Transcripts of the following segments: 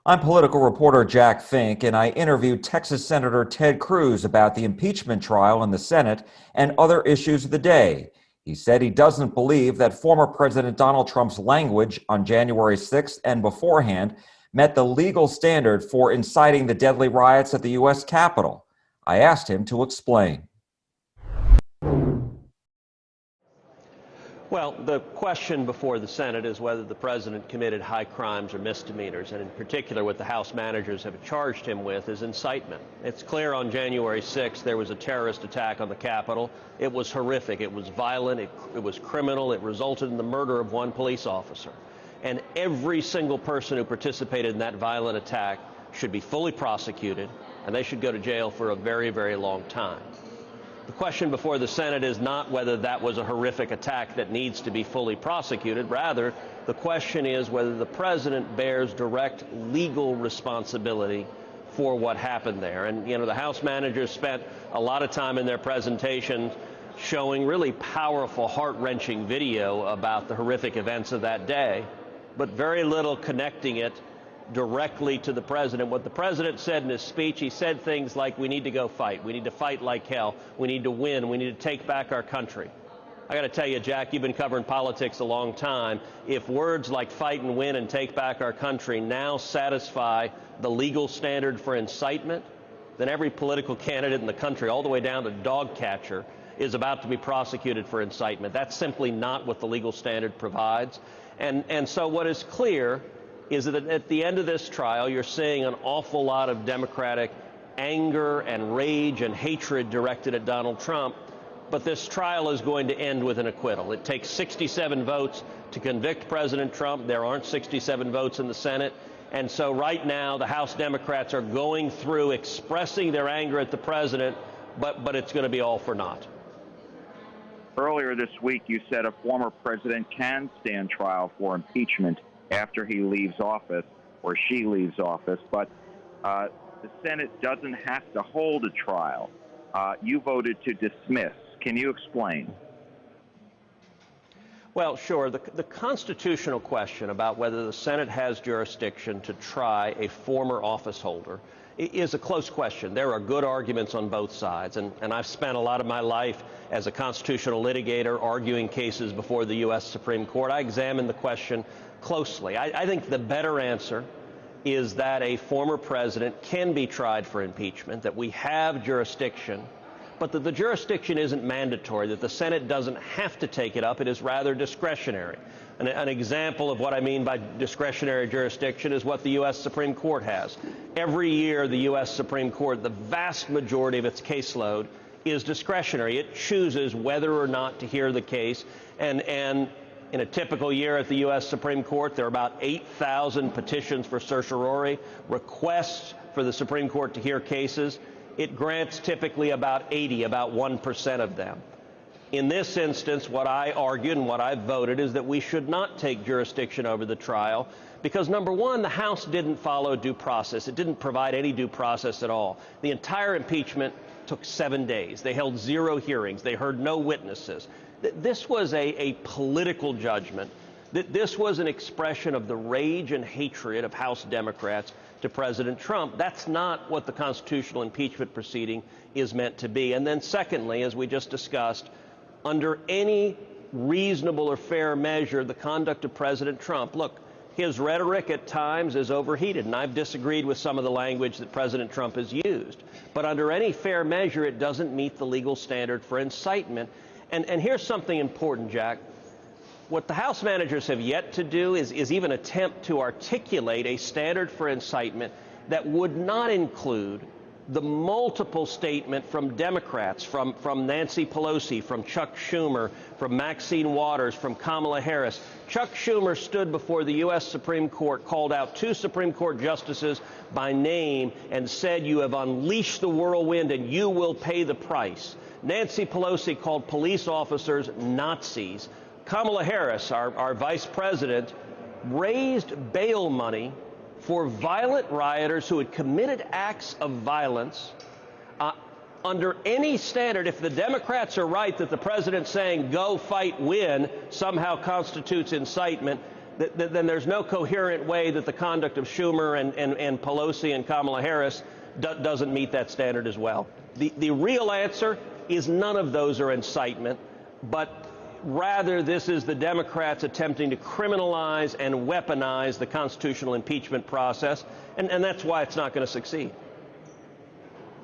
I'm political reporter Jack Fink, and I interviewed Texas Senator Ted Cruz about the impeachment trial in the Senate and other issues of the day. He said he doesn't believe that former President Donald Trump's language on January 6th and beforehand met the legal standard for inciting the deadly riots at the U.S. Capitol. I asked him to explain. Well, the question before the Senate is whether the president committed high crimes or misdemeanors, and in particular what the House managers have charged him with is incitement. It's clear on January 6th there was a terrorist attack on the Capitol. It was horrific. It was violent. It was criminal. It resulted in the murder of one police officer. And every single person who participated in that violent attack should be fully prosecuted, and they should go to jail for a very, very long time. The question before the Senate is not whether that was a horrific attack that needs to be fully prosecuted. Rather, the question is whether the president bears direct legal responsibility for what happened there. And, you know, the House managers spent a lot of time in their presentation showing really powerful, heart-wrenching video about the horrific events of that day, but very little connecting it directly to the president. What the president said in his speech, he said things like, we need to go fight. We need to fight like hell. We need to win. We need to take back our country. I got to tell you, Jack, you've been covering politics a long time. If words like fight and win and take back our country now satisfy the legal standard for incitement, then every political candidate in the country, all the way down to dog catcher, is about to be prosecuted for incitement. That's simply not what the legal standard provides. And so what is clear is that at the end of this trial, you're seeing an awful lot of Democratic anger and rage and hatred directed at Donald Trump. But this trial is going to end with an acquittal. It takes 67 votes to convict President Trump. There aren't 67 votes in the Senate. And so right now, the House Democrats are going through expressing their anger at the president, but it's going to be all for naught. Earlier this week, you said a former president can stand trial for impeachment after he leaves office or she leaves office, but the Senate doesn't have to hold a trial. You voted to dismiss. Can you explain? Well, sure. The constitutional question about whether the Senate has jurisdiction to try a former office holder is a close question. There are good arguments on both sides, and I've spent a lot of my life as a constitutional litigator arguing cases before the U.S. Supreme Court. I examine the question closely. I think the better answer is that a former president can be tried for impeachment, that we have jurisdiction, but that the jurisdiction isn't mandatory, that the Senate doesn't have to take it up. It is rather discretionary. An example of what I mean by discretionary jurisdiction is what the U.S. Supreme Court has. Every year, the U.S. Supreme Court, the vast majority of its caseload is discretionary. It chooses whether or not to hear the case, and in a typical year at the U.S. Supreme Court, there are about 8,000 petitions for certiorari, requests for the Supreme Court to hear cases. It grants typically about 80, about 1% of them. In this instance, what I argued and what I voted is that we should not take jurisdiction over the trial because, number one, the House didn't follow due process. It didn't provide any due process at all. The entire impeachment took 7 days. They held 0 hearings. They heard no witnesses. This was a political judgment. This was an expression of the rage and hatred of House Democrats to President Trump. That's not what the constitutional impeachment proceeding is meant to be. And then secondly, as we just discussed, under any reasonable or fair measure, the conduct of President Trump, look, his rhetoric at times is overheated, and I've disagreed with some of the language that President Trump has used. But under any fair measure, it doesn't meet the legal standard for incitement. And here's something important, Jack. What the House managers have yet to do is even attempt to articulate a standard for incitement that would not include the multiple statement from Democrats, from Nancy Pelosi, from Chuck Schumer, from Maxine Waters, from Kamala Harris. Chuck Schumer stood before the U.S. Supreme Court, called out 2 Supreme Court justices by name, and said, you have unleashed the whirlwind and you will pay the price. Nancy Pelosi called police officers Nazis. Kamala Harris, our vice president, raised bail money for violent rioters who had committed acts of violence. Under any standard, if the Democrats are right that the president saying go fight, win somehow constitutes incitement, then there's no coherent way that the conduct of Schumer and Pelosi and Kamala Harris doesn't meet that standard as well. The real answer is none of those are incitement, but rather this is the Democrats attempting to criminalize and weaponize the constitutional impeachment process, and that's why it's not going to succeed.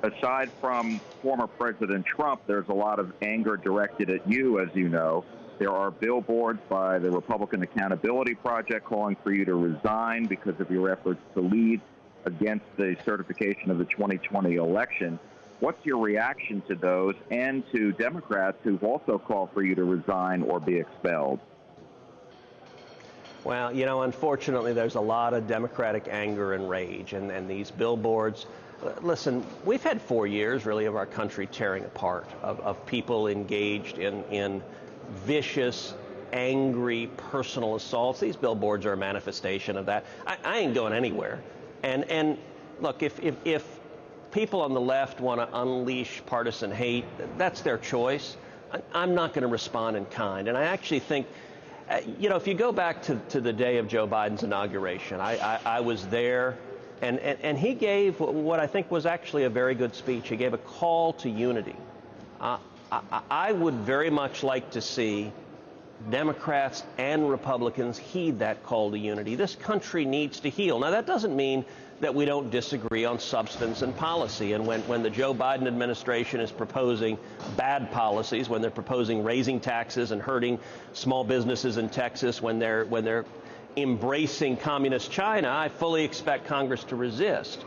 Aside from former President Trump, there's a lot of anger directed at you, as you know. There are billboards by the Republican Accountability Project calling for you to resign because of your efforts to lead against the certification of the 2020 election. What's your reaction to those and to Democrats who've also called for you to resign or be expelled? Well, you know, unfortunately, there's a lot of Democratic anger and rage, and these billboards. Listen, we've had 4 years, really, of our country tearing apart, of people engaged in vicious, angry, personal assaults. These billboards are a manifestation of that. I ain't going anywhere. And look, if people on the left want to unleash partisan hate, that's their choice. I'm not going to respond in kind. And I actually think, you know, if you go back to the day of Joe Biden's inauguration, I was there, and he gave what I think was actually a very good speech. He gave a call to unity. I would very much like to see Democrats and Republicans heed that call to unity. This country needs to heal. Now, that doesn't mean that we don't disagree on substance and policy. And when the Joe Biden administration is proposing bad policies, when they're proposing raising taxes and hurting small businesses in Texas, when they're embracing communist China, I fully expect Congress to resist.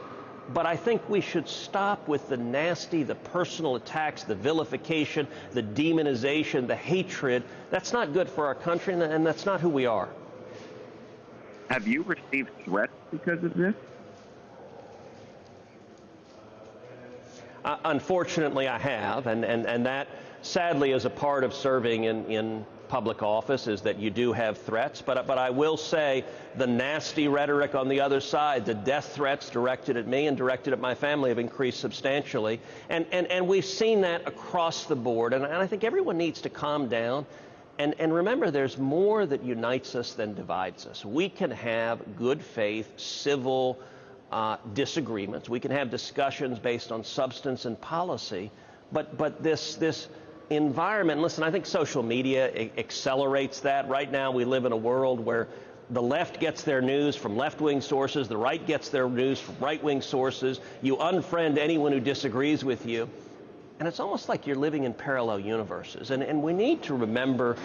But I think we should stop with the nasty, the personal attacks, the vilification, the demonization, the hatred. That's not good for our country, and that's not who we are. Have you received threats because of this? Unfortunately, I have, and that sadly is a part of serving in public office, is that you do have threats. But I will say the nasty rhetoric on the other side, the death threats directed at me and directed at my family, have increased substantially. And we've seen that across the board. And I think everyone needs to calm down. And remember, there's more that unites us than divides us. We can have good faith, civil disagreements. We can have discussions based on substance and policy. But this environment, listen, I think social media accelerates that. Right now we live in a world where the left gets their news from left-wing sources, the right gets their news from right-wing sources. You unfriend anyone who disagrees with you. And it's almost like you're living in parallel universes. And we need to remember,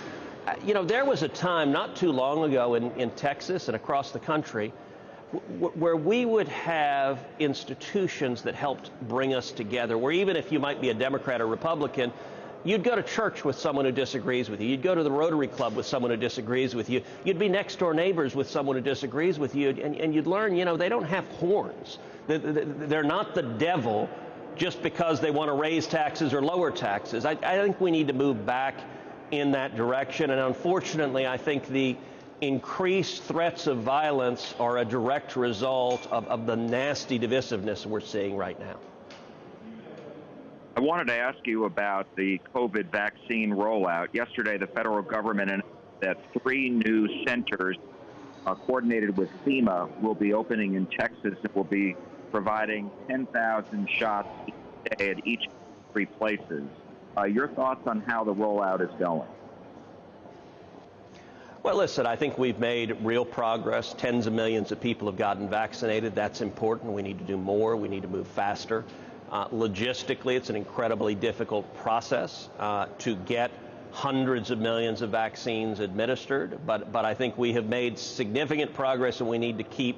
you know, there was a time not too long ago in Texas and across the country where we would have institutions that helped bring us together, where even if you might be a Democrat or Republican, you'd go to church with someone who disagrees with you. You'd go to the Rotary Club with someone who disagrees with you. You'd be next door neighbors with someone who disagrees with you. And you'd learn, you know, they don't have horns. They're not the devil just because they want to raise taxes or lower taxes. I think we need to move back in that direction. And unfortunately, I think the increased threats of violence are a direct result of the nasty divisiveness we're seeing right now. I wanted to ask you about the COVID vaccine rollout. Yesterday, the federal government announced that 3 new centers coordinated with FEMA will be opening in Texas and will be providing 10,000 shots each day at each 3 places. Your thoughts on how the rollout is going? Well, listen, I think we've made real progress. Tens of millions of people have gotten vaccinated. That's important. We need to do more. We need to move faster. Logistically, it's an incredibly difficult process to get hundreds of millions of vaccines administered. But I think we have made significant progress, and we need to keep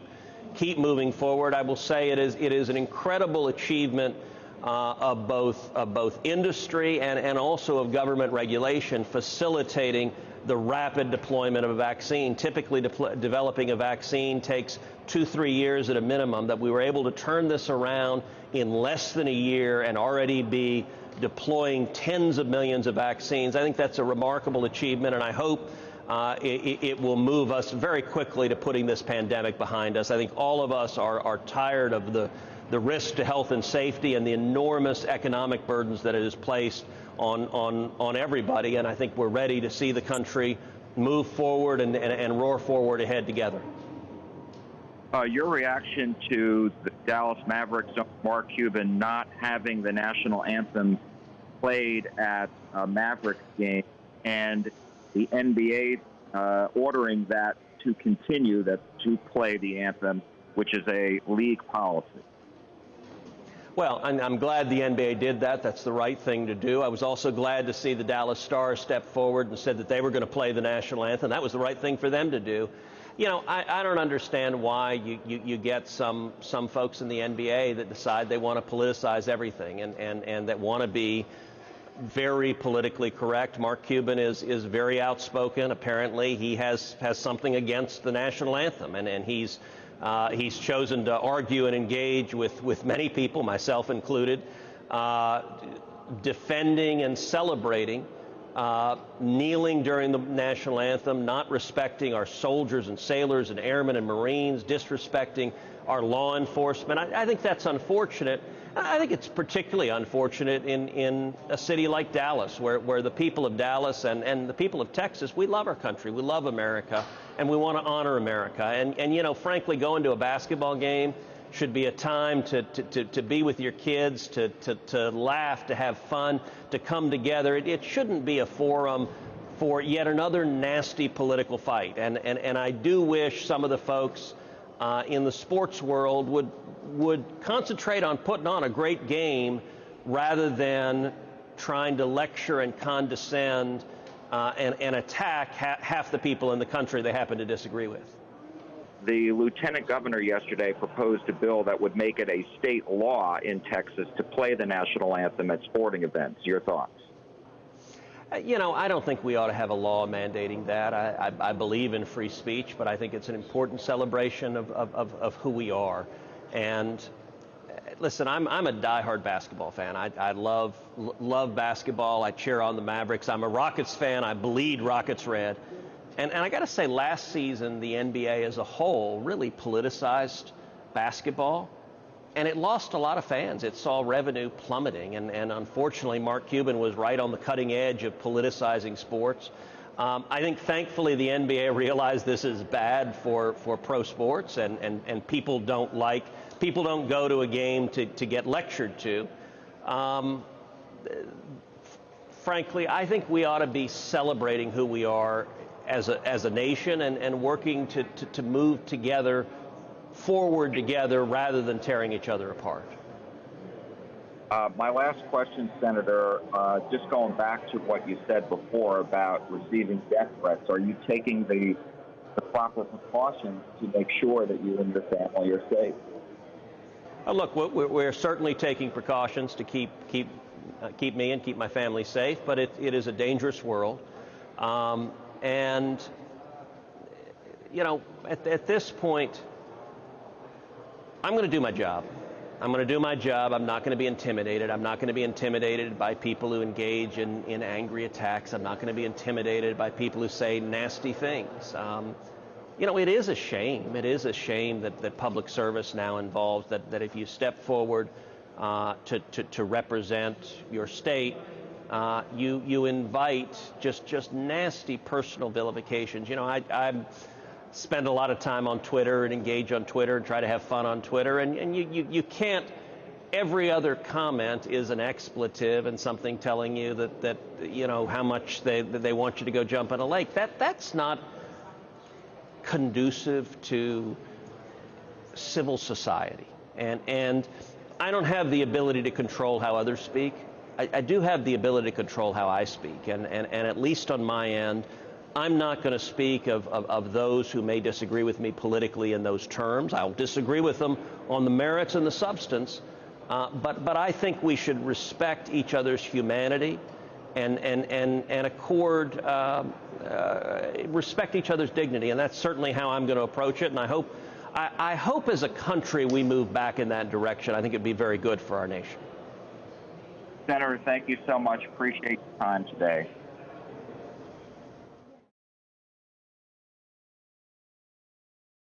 moving forward. I will say it is an incredible achievement of both industry and also of government regulation, facilitating the rapid deployment of a vaccine. Typically, developing a vaccine takes 2-3 years at a minimum. That we were able to turn this around in less than a year and already be deploying tens of millions of vaccines. I think that's a remarkable achievement, and I hope it will move us very quickly to putting this pandemic behind us. I think all of us are tired of the risk to health and safety and the enormous economic burdens that it has placed on everybody, and I think we're ready to see the country move forward and roar forward ahead together. Your reaction to the Dallas Mavericks, Mark Cuban, not having the national anthem played at a Mavericks game, and the NBA ordering that to continue, that to play the anthem, which is a league policy? Well, I'm glad the NBA did that. That's the right thing to do. I was also glad to see the Dallas Stars step forward and said that they were going to play the national anthem. That was the right thing for them to do. You know, I don't understand why you get some folks in the NBA that decide they want to politicize everything and that want to be very politically correct. Mark Cuban is very outspoken. Apparently, he has something against the national anthem, and he's chosen to argue and engage with many people, myself included, defending and celebrating, kneeling during the national anthem, not respecting our soldiers and sailors and airmen and Marines, disrespecting our law enforcement. I think that's unfortunate. I think it's particularly unfortunate in a city like Dallas, where the people of Dallas and the people of Texas, we love our country, we love America, and we want to honor America. And you know, frankly, going to a basketball game should be a time to be with your kids, to laugh, to have fun, to come together. It shouldn't be a forum for yet another nasty political fight. And I do wish some of the folks in the sports world would concentrate on putting on a great game rather than trying to lecture and condescend and attack half the people in the country they happen to disagree with. The lieutenant governor yesterday proposed a bill that would make it a state law in Texas to play the national anthem at sporting events. Your thoughts? You know, I don't think we ought to have a law mandating that. I believe in free speech, but I think it's an important celebration of who we are. And listen, I'm a diehard basketball fan. I love basketball. I cheer on the Mavericks. I'm a Rockets fan. I bleed Rockets red. And I got to say, last season, the NBA as a whole really politicized basketball, and it lost a lot of fans. It saw revenue plummeting, and unfortunately, Mark Cuban was right on the cutting edge of politicizing sports. I think, thankfully, the NBA realized this is bad for pro sports, and people don't go to a game to get lectured to. Frankly, I think we ought to be celebrating who we are as a nation and working to move together, forward together, rather than tearing each other apart. My last question, Senator, just going back to what you said before about receiving death threats, are you taking the proper precautions to make sure that you and your family are safe? Look, we're certainly taking precautions to keep me and keep my family safe, but it is a dangerous world. And, you know, at this point, I'm going to do my job. I'm going to do my job. I'm not going to be intimidated. I'm not going to be intimidated by people who engage in angry attacks. I'm not going to be intimidated by people who say nasty things. You know, it is a shame. It is a shame that public service now involves that if you step forward to represent your state, you invite just nasty personal vilifications. You know, I spend a lot of time on Twitter and engage on Twitter and try to have fun on Twitter, and you can't. Every other comment is an expletive and something telling you that you know how much they want you to go jump in a lake. That's not conducive to civil society, and I don't have the ability to control how others speak. I do have the ability to control how I speak, and at least on my end, I'm not going to speak of those who may disagree with me politically in those terms. I'll disagree with them on the merits and the substance, but I think we should respect each other's humanity and respect each other's dignity, and that's certainly how I'm going to approach it, and I hope as a country we move back in that direction. I think it'd be very good for our nation. Senator, thank you so much. Appreciate your time today.